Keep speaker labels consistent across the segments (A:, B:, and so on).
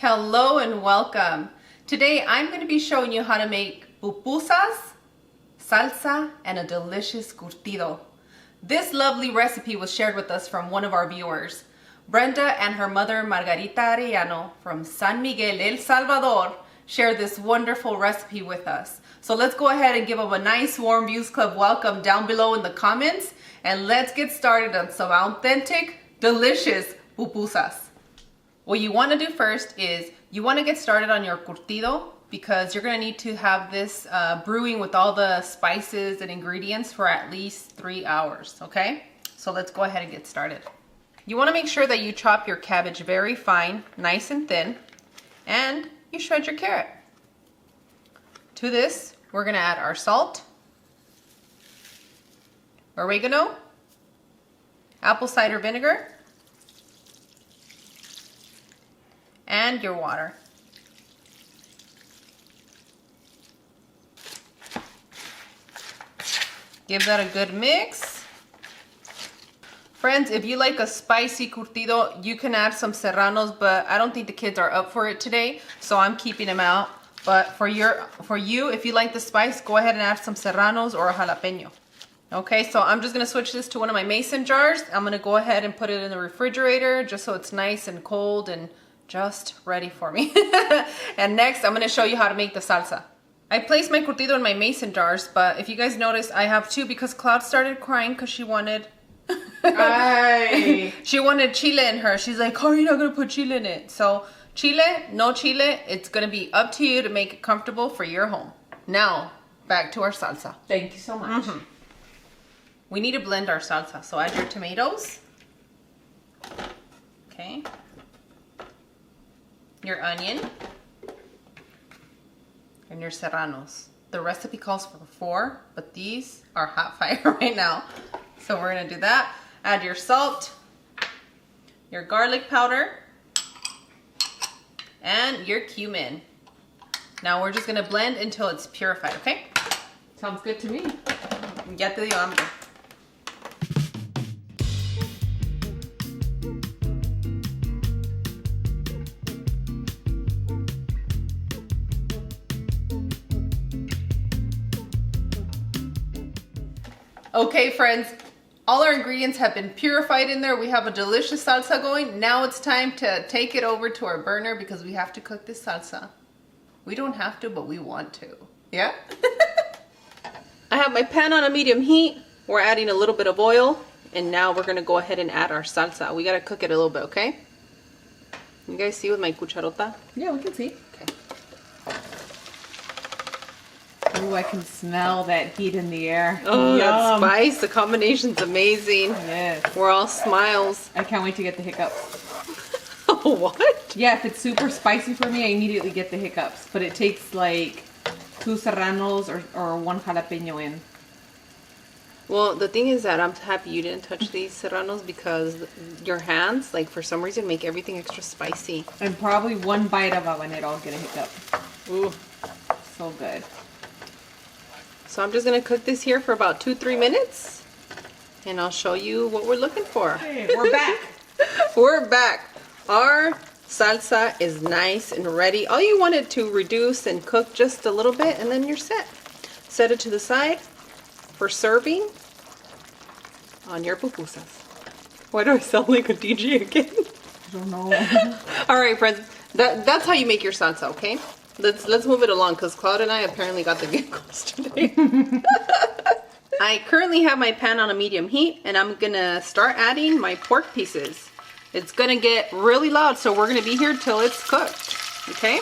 A: Hello and welcome. Today I'm going to be showing you how to make pupusas, salsa, and a delicious curtido. This lovely recipe was shared with us from one of our viewers. Brenda and her mother Margarita Arellano from San Miguel, El Salvador shared this wonderful recipe with us. So let's go ahead and give them a nice warm Views Club welcome down below in the comments, and let's get started on some authentic, delicious pupusas. What you want to do first is you want to get started on your curtido because you're going to need to have this brewing with all the spices and ingredients for at least 3 hours, okay? So let's go ahead and get started. You want to make sure that you chop your cabbage very fine, nice and thin, and you shred your carrot. To this, we're going to add our salt, oregano, apple cider vinegar, and your water. Give that a good mix. Friends, if you like a spicy curtido, you can add some serranos, but I don't think the kids are up for it today, so I'm keeping them out. But for you, if you like the spice, go ahead and add some serranos or a jalapeño. Okay, so I'm just gonna switch this to one of my mason jars. I'm gonna go ahead and put it in the refrigerator just so it's nice and cold and just ready for me. And next, I'm gonna show you how to make the salsa. I placed my curtido in my mason jars, but if you guys notice, I have two because Cloud started crying because she wanted she wanted chile in her. She's like, how are you not gonna put chile in it? So chile, no chile, it's gonna be up to you to make it comfortable for your home. Now, back to our salsa.
B: Thank you so much.
A: We need to blend our salsa, so add your tomatoes. Okay. Your onion. And your serranos. The recipe calls for 4, but these are hot fire right now. So we're gonna do that. Add your salt, your garlic powder, and your cumin. Now we're just gonna blend until it's purified, okay?
B: Sounds good to me.
A: Ya te dio hambre. Okay, friends, all our ingredients have been purified in there. We have a delicious salsa going. Now it's time to take it over to our burner because we have to cook this salsa. We don't have to, but we want to. Yeah? I have my pan on a medium heat. We're adding a little bit of oil, and now we're gonna go ahead and add our salsa. We gotta cook it a little bit, okay? You guys see with my cucharota?
B: Yeah, we can see.
A: Okay.
B: Oh, I can smell that heat in the air.
A: Oh,
B: Yum.
A: that spice. The combination's amazing.
B: Yes.
A: We're all smiles.
B: I can't wait to get the hiccups.
A: Oh, what?
B: Yeah, if it's super spicy for me, I immediately get the hiccups. But it takes like 2 serranos or 1 jalapeño in.
A: Well, the thing is that I'm happy you didn't touch these serranos because your hands, like for some reason, make everything extra spicy.
B: And probably 1 bite of habanero, I'll get a hiccup.
A: Ooh.
B: So good.
A: So I'm just going to cook this here for about 2-3 minutes. And I'll show you what we're looking for.
B: Hey, we're back.
A: We're back. Our salsa is nice and ready. All you want it to reduce and cook just a little bit, and then you're set. Set it to the side for serving on your pupusas. Why do I sound like a DJ again?
B: I don't know.
A: All right, friends. That's how you make your salsa, okay? Let's move it along because Claude and I apparently got the giggles today. I currently have my pan on a medium heat, and I'm gonna start adding my pork pieces. It's gonna get really loud, so we're gonna be here till it's cooked, okay?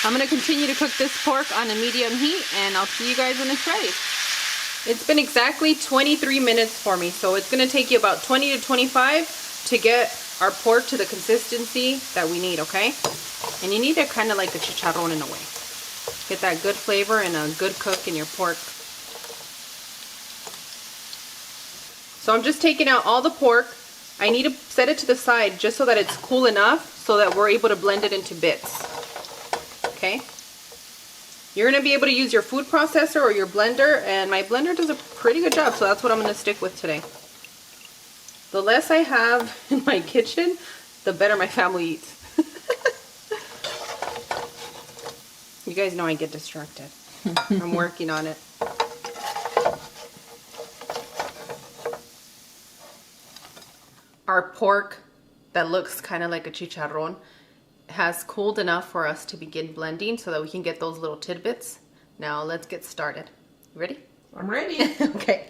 A: I'm going to continue to cook this pork on a medium heat, and I'll see you guys when it's ready. It's been exactly 23 minutes for me, so it's going to take you about 20 to 25 to get our pork to the consistency that we need, okay? And you need it kind of like a chicharrón in a way. Get that good flavor and a good cook in your pork. So I'm just taking out all the pork. I need to set it to the side just so that it's cool enough so that we're able to blend it into bits. Okay? You're going to be able to use your food processor or your blender, and my blender does a pretty good job, so that's what I'm going to stick with today. The less I have in my kitchen, the better my family eats. You guys know I get distracted. I'm working on it. Our pork that looks kind of like a chicharrón has cooled enough for us to begin blending so that we can get those little tidbits. Now let's get started. You ready?
B: I'm ready.
A: Okay.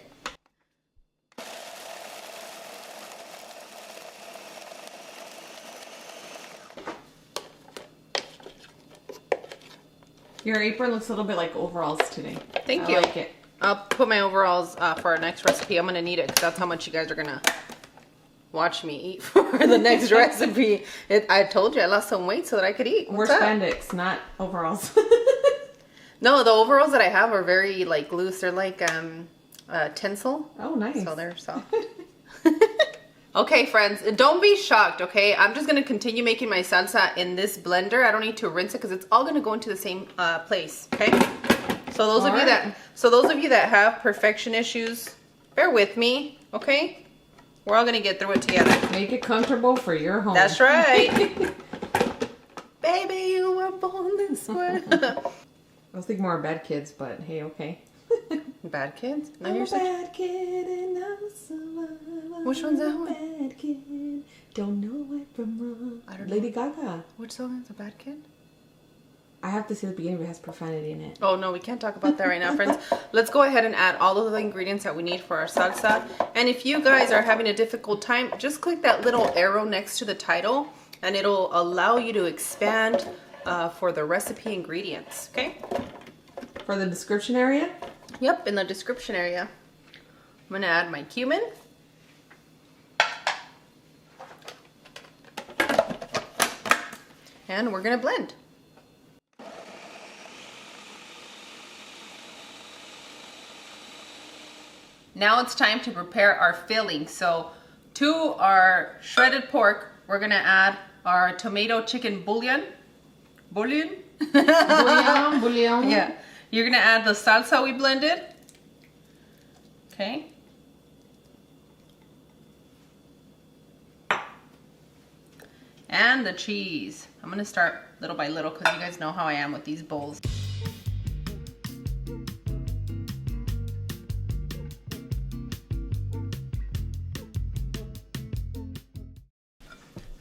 B: Your apron looks a little bit like overalls today.
A: Thank
B: I
A: you.
B: like it.
A: I'll put my overalls for our next recipe. I'm gonna need it because that's how much you guys are gonna watch me eat for the next recipe. I told you I lost some weight so that I could eat.
B: We're spandex, not overalls.
A: No, the overalls that I have are very like loose. They're like tinsel.
B: Oh, nice.
A: So they're soft. Okay, friends, don't be shocked, okay? I'm just gonna continue making my salsa in this blender. I don't need to rinse it because it's all gonna go into the same place, okay? So those of you that have perfection issues, bear with me, okay? We're all gonna get through it together.
B: Make it comfortable for your home.
A: That's right. Baby, you were born this way.
B: I was thinking more of Bad Kids, but hey, okay.
A: Bad Kids? No,
B: I'm
A: you're
B: a bad kid and I'm survivor.
A: Which one's that one?
B: Bad kid, don't know right from wrong.
A: I don't know.
B: Lady Gaga.
A: Which song is a Bad Kid?
B: I have to see the beginning, but it has profanity in it.
A: Oh no, we can't talk about that right now, friends. Let's go ahead and add all of the ingredients that we need for our salsa. And if you guys are having a difficult time, just click that little arrow next to the title and it'll allow you to expand for the recipe ingredients, okay?
B: For the description area?
A: Yep, in the description area. I'm gonna add my cumin. And we're gonna blend. Now it's time to prepare our filling. So to our shredded pork, we're gonna add our tomato chicken bouillon. Bouillon?
B: Bouillon.
A: Yeah. You're gonna add the salsa we blended. Okay. And the cheese. I'm gonna start little by little because you guys know how I am with these bowls.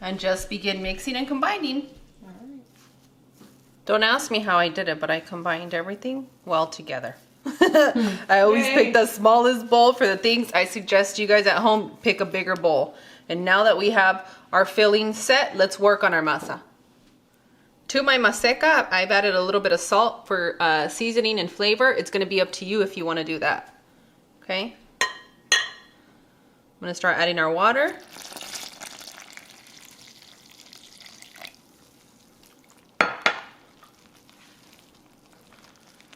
A: And just begin mixing and combining. Don't ask me how I did it, but I combined everything well together. I always pick the smallest bowl for the things. I suggest you guys at home pick a bigger bowl. And now that we have our filling set, let's work on our masa. To my maseca, I've added a little bit of salt for seasoning and flavor. It's going to be up to you if you want to do that. Okay? I'm going to start adding our water.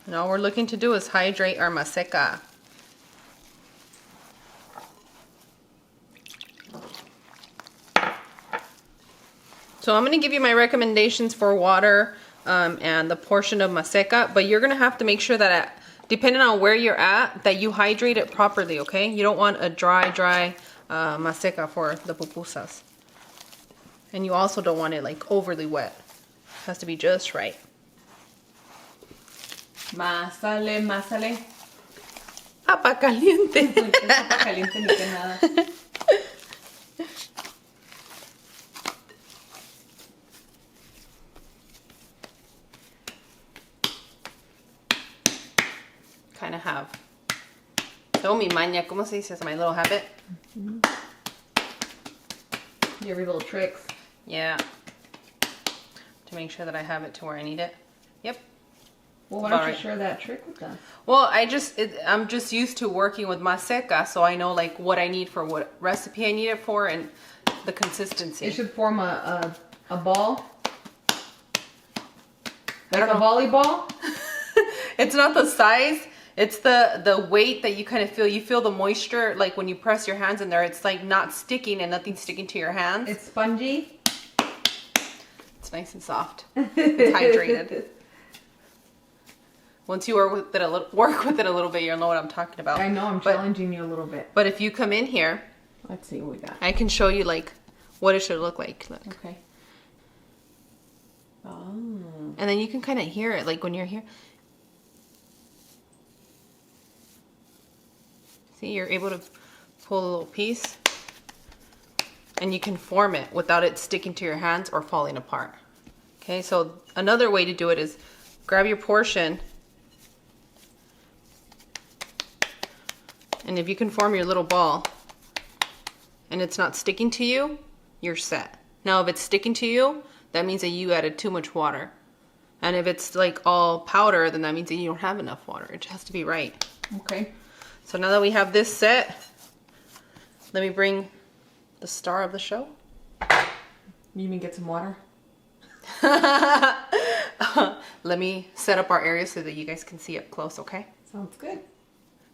A: And all we're looking to do is hydrate our maseca. So I'm going to give you my recommendations for water and the portion of maseca, but you're going to have to make sure that depending on where you're at, that you hydrate it properly, okay? You don't want a dry maseca for the pupusas. And you also don't want it like overly wet. It has to be just right.
B: Másale, másale.
A: Papa caliente.
B: Papa caliente ni que nada.
A: Kind of have. Oh, mi maña, ¿cómo se dice? It's my little habit.
B: Every little tricks.
A: Yeah. To make sure that I have it to where I need it. Yep.
B: Well, why don't you share that trick with us?
A: Well, I'm just used to working with maseca, so I know like what I need for what recipe I need it for and the consistency.
B: It should form a ball. Like a volleyball.
A: It's not the size, it's the weight that you kind of feel. You feel the moisture, like when you press your hands in there, it's like not sticking and nothing sticking to your hands.
B: It's spongy.
A: It's nice and soft. It's hydrated. Once you work with it a little bit, you'll know what I'm talking about.
B: I know, I'm challenging you a little bit.
A: But if you come in here,
B: let's see what we got.
A: I can show you like what it should look like. Look.
B: Okay. Oh.
A: And then you can kind of hear it, like when you're here. See, you're able to pull a little piece, and you can form it without it sticking to your hands or falling apart. Okay, so another way to do it is grab your portion, and if you can form your little ball and it's not sticking to you, you're set. Now if it's sticking to you, that means that you added too much water. And if it's like all powder, then that means that you don't have enough water. It has to be right.
B: Okay.
A: So now that we have this set, let me bring the star of the show.
B: You mean get some water?
A: Let me set up our area so that you guys can see up close, okay?
B: Sounds good.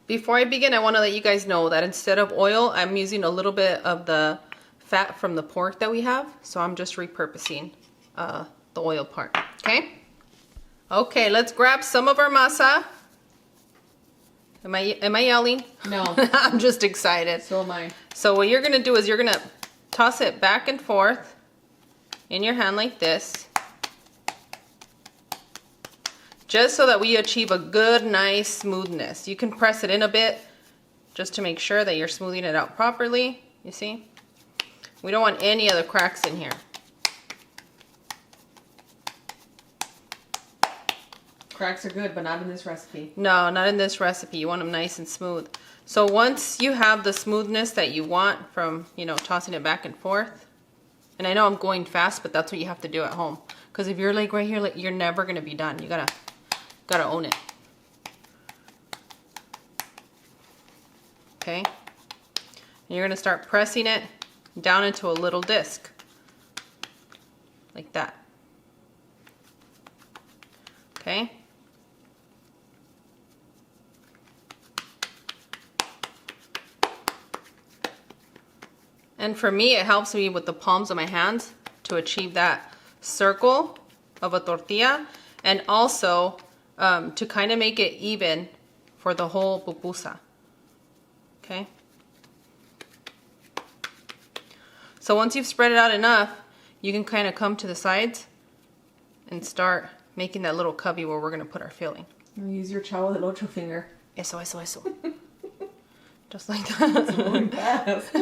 A: Before I begin, I want to let you guys know that instead of oil, I'm using a little bit of the fat from the pork that we have. So I'm just repurposing the oil part, okay? Okay, let's grab some of our masa. Am I yelling?
B: No.
A: I'm just excited.
B: So am I.
A: So what you're gonna do is you're gonna toss it back and forth in your hand like this, just so that we achieve a good, nice smoothness. You can press it in a bit just to make sure that you're smoothing it out properly. You see? We don't want any of the cracks in here.
B: Cracks are good, but not in this recipe.
A: No, not in this recipe. You want them nice and smooth. So once you have the smoothness that you want from, you know, tossing it back and forth, and I know I'm going fast, but that's what you have to do at home. Because if you're like right here, like, you're never gonna be done. You gotta own it. Okay? And you're gonna start pressing it down into a little disc. Like that. Okay? And for me, it helps me with the palms of my hands to achieve that circle of a tortilla, and also to kind of make it even for the whole pupusa. Okay? So once you've spread it out enough, you can kind of come to the sides and start making that little cubby where we're going to put our filling.
B: Use your chavo del ocho finger.
A: Eso, eso, eso. Just like that.
B: It's moving fast.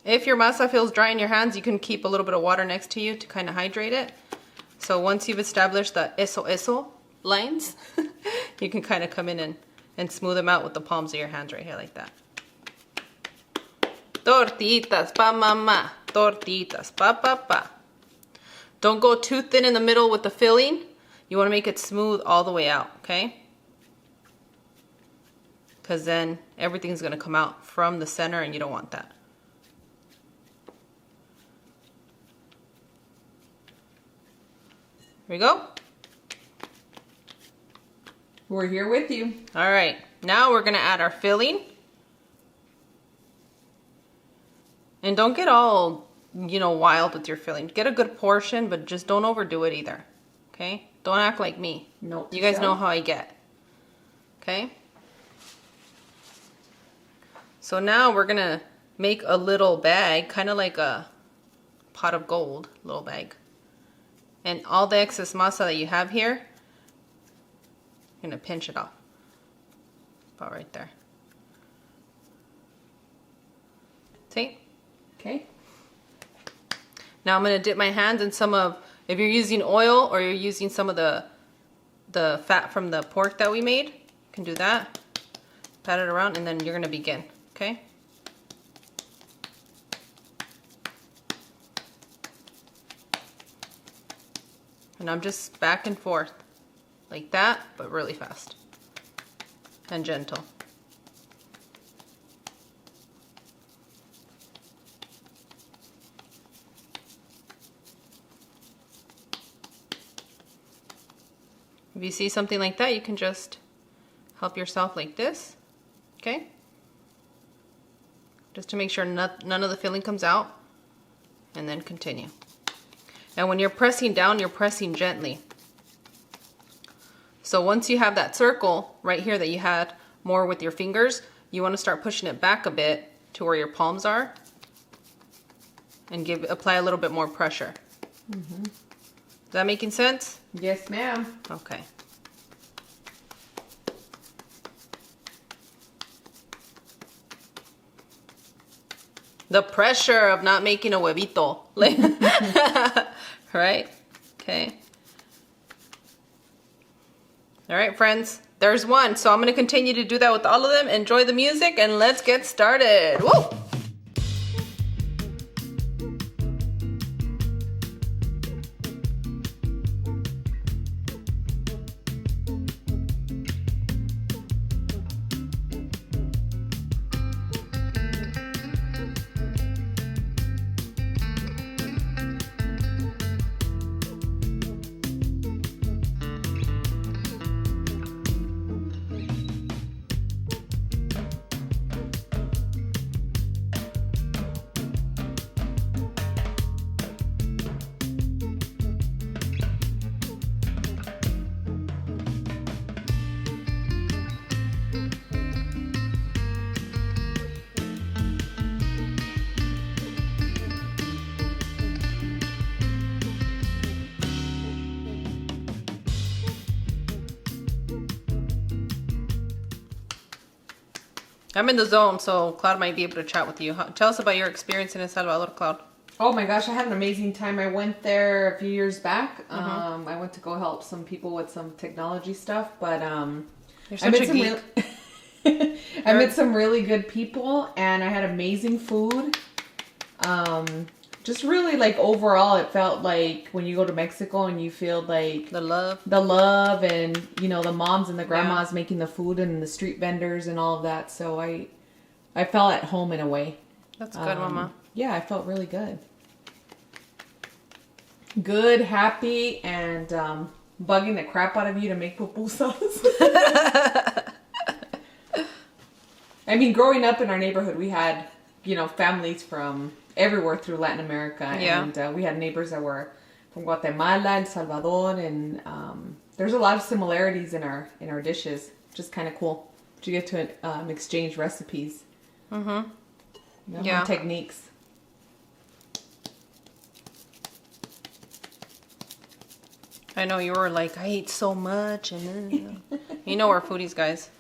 A: If your masa feels dry in your hands, you can keep a little bit of water next to you to kind of hydrate it. So once you've established the eso, eso lines, you can kind of come in and smooth them out with the palms of your hands right here like that. Tortitas pa mama, tortitas pa pa pa. Don't go too thin in the middle with the filling. You want to make it smooth all the way out, okay? Because then everything's going to come out from the center and you don't want that. Here we go.
B: We're here with you.
A: All right, now we're gonna add our filling. And don't get all, you know, wild with your filling. Get a good portion, but just don't overdo it either. Okay? Don't act like me.
B: Nope.
A: You guys know how I get. Okay? So now we're gonna make a little bag, kind of like a pot of gold, little bag. And all the excess masa that you have here, you're gonna pinch it off. About right there. See?
B: Okay.
A: Now I'm gonna dip my hands in some of, if you're using oil or you're using some of the fat from the pork that we made, you can do that. Pat it around and then you're gonna begin, okay? And I'm just back and forth like that, but really fast and gentle. If you see something like that, you can just help yourself like this, okay? Just to make sure none of the filling comes out, and then continue. And when you're pressing down, you're pressing gently. So once you have that circle right here that you had more with your fingers, you want to start pushing it back a bit to where your palms are, and apply a little bit more pressure.
B: Mm-hmm.
A: Is that making sense?
B: Yes, ma'am.
A: Okay. The pressure of not making a huevito. Right? Okay. All right, friends. There's one. So I'm going to continue to do that with all of them. Enjoy the music and let's get started. Woo! I'm in the zone, so Cloud might be able to chat with you. Tell us about your experience in El Salvador, Cloud.
B: Oh my gosh, I had an amazing time. I went there a few years back. I went to go help some people with some technology stuff, but I met some really good people, and I had amazing food. Just really, like, overall, it felt like when you go to Mexico and you feel like
A: the love
B: and, you know, the moms and the grandmas making the food and the street vendors and all of that. So I felt at home in a way.
A: That's good, Mama.
B: Yeah, I felt really good. Good, happy, and bugging the crap out of you to make pupusas. I mean, growing up in our neighborhood, we had, you know, families from everywhere through Latin America.
A: Yeah.
B: And we had neighbors that were from Guatemala, El Salvador, and there's a lot of similarities in our dishes. Just kind of cool to get to exchange recipes.
A: Mm-hmm.
B: You know, techniques.
A: I know you were like, I ate so much, and then you know we're foodies, guys.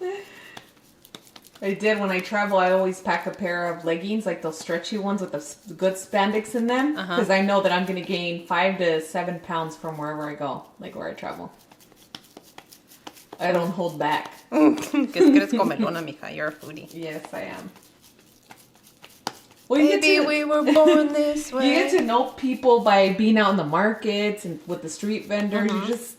B: I did. When I travel, I always pack a pair of leggings, like those stretchy ones with the good spandex in them, because I know that I'm going to gain 5 to 7 pounds from wherever I go, like where I travel. I don't hold back.
A: Que eres comelona, mija. You're a foodie.
B: Yes, I am. Well,
A: Maybe we were born this way.
B: You get to know people by being out in the markets and with the street vendors. You just,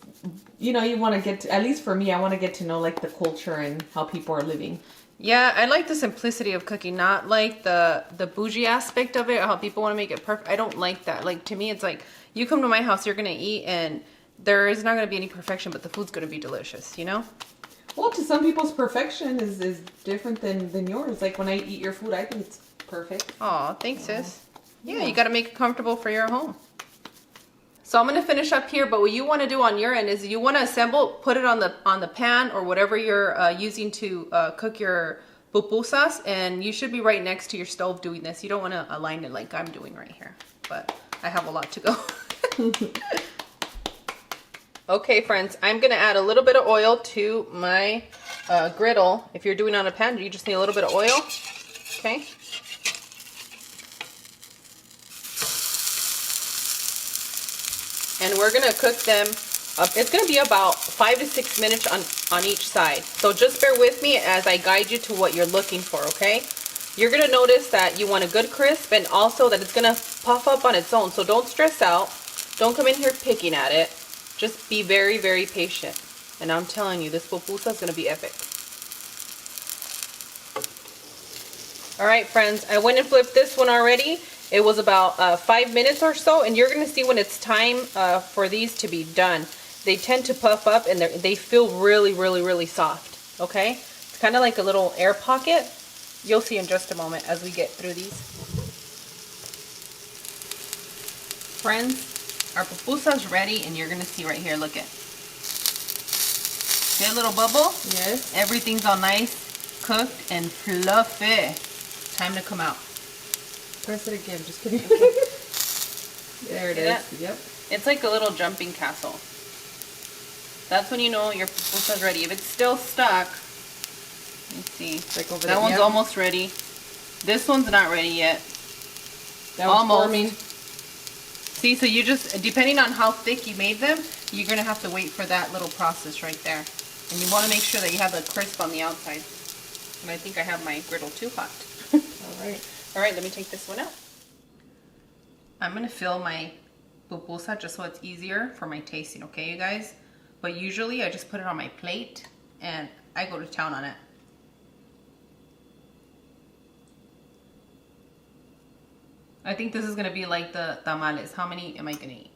B: you know, you want to get to, at least for me, I want to get to know, like, the culture and how people are living.
A: Yeah, I like the simplicity of cooking, not like the bougie aspect of it, how people want to make it perfect. I don't like that. Like, to me, it's like, you come to my house, you're going to eat, and there is not going to be any perfection, but the food's going to be delicious, you know?
B: Well, to some people's perfection is different than yours. Like, when I eat your food, I think it's perfect.
A: Aw, thanks, sis. Yeah, you got to make it comfortable for your home. So I'm going to finish up here, but what you want to do on your end is you want to assemble, put it on the pan or whatever you're using to cook your pupusas, and you should be right next to your stove doing this. You don't want to align it like I'm doing right here, but I have a lot to go. Okay, friends, I'm going to add a little bit of oil to my griddle. If you're doing it on a pan, you just need a little bit of oil, okay? And we're gonna cook them up. It's gonna be about 5 to 6 minutes on each side. So just bear with me as I guide you to what you're looking for, okay? You're gonna notice that you want a good crisp and also that it's gonna puff up on its own. So don't stress out. Don't come in here picking at it. Just be very, very patient. And I'm telling you, this pupusa is gonna be epic. All right, friends, I went and flipped this one already. It was about 5 minutes or so, and you're going to see when it's time for these to be done. they tend to puff up and they feel really, really, really soft, okay? It's kind of like a little air pocket. You'll see in just a moment as we get through these. Friends, our pupusa's ready, and you're gonna see right here, look at. See a little bubble?
B: Yes.
A: Everything's all nice, cooked, and fluffy. Time to come out.
B: Press it again, just kidding.
A: Okay.
B: There it
A: See
B: is.
A: that?
B: Yep.
A: It's like a little jumping castle. That's when you know your pupusa's ready. If it's still stuck, let's see.
B: Like over
A: That one's almost ready. This one's not ready yet.
B: That one's
A: Almost.
B: forming.
A: See, so you just, depending on how thick you made them, you're going to have to wait for that little process right there. And you want to make sure that you have the crisp on the outside. And I think I have my griddle too hot. All right, let me take this one out. I'm going to fill my pupusa just so it's easier for my tasting, okay, you guys? But usually I just put it on my plate and I go to town on it. I think this is going to be like the tamales. How many am I going to eat?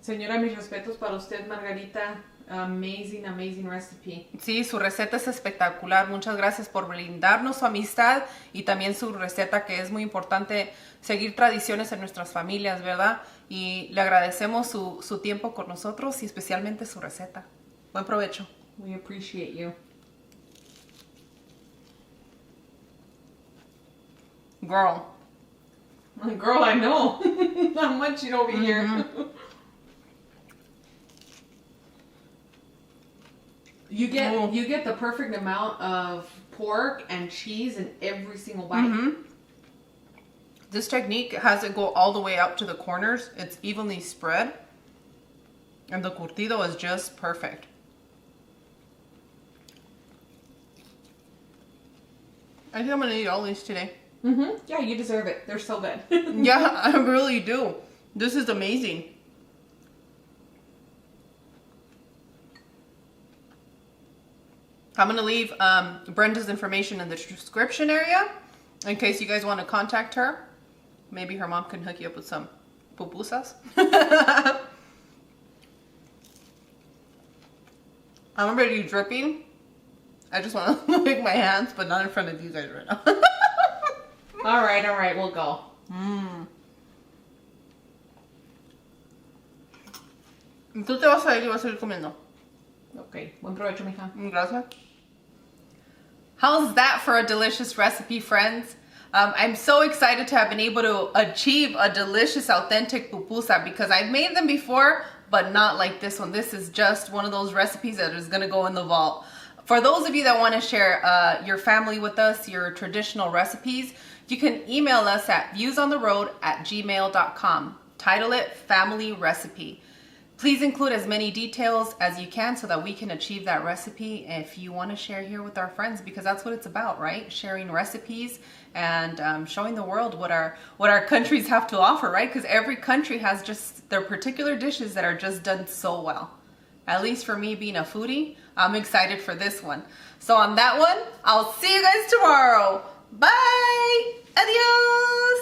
B: Señora, mis respetos para usted, Margarita. Amazing, amazing recipe.
A: Sí, su receta es espectacular. Muchas gracias por brindarnos su amistad y también su receta, que es muy importante seguir tradiciones en nuestras familias, ¿verdad? Y le agradecemos su tiempo con nosotros y especialmente su receta. Buen provecho.
B: We appreciate you.
A: Girl.
B: Girl, I know. I'm munching over here. You get the perfect amount of pork and cheese in every single bite.
A: This technique has it go all the way out to the corners. It's evenly spread. And the curtido is just perfect. I think I'm going to eat all these today.
B: Yeah, you deserve it. They're so good.
A: Yeah, I really do. This is amazing. I'm going to leave Brenda's information in the description area in case you guys want to contact her. Maybe her mom can hook you up with some pupusas. I'm already dripping. I just want to lick my hands, but not in front of you guys right now.
B: All right, we'll go.
A: Tú te vas a ir y vas a ir comiendo.
B: Okay, buen provecho, mija.
A: Gracias. How's that for a delicious recipe, friends? I'm so excited to have been able to achieve a delicious, authentic pupusa because I've made them before, but not like this one. This is just one of those recipes that is going to go in the vault. For those of you that want to share your family with us, your traditional recipes, you can email us at viewsontheroad@gmail.com. Title it Family Recipe. Please include as many details as you can so that we can achieve that recipe if you want to share here with our friends, because that's what it's about, right? Sharing recipes and showing the world what our countries have to offer, right? Because every country has just their particular dishes that are just done so well. At least for me being a foodie, I'm excited for this one. So on that one, I'll see you guys tomorrow. Bye! Adios!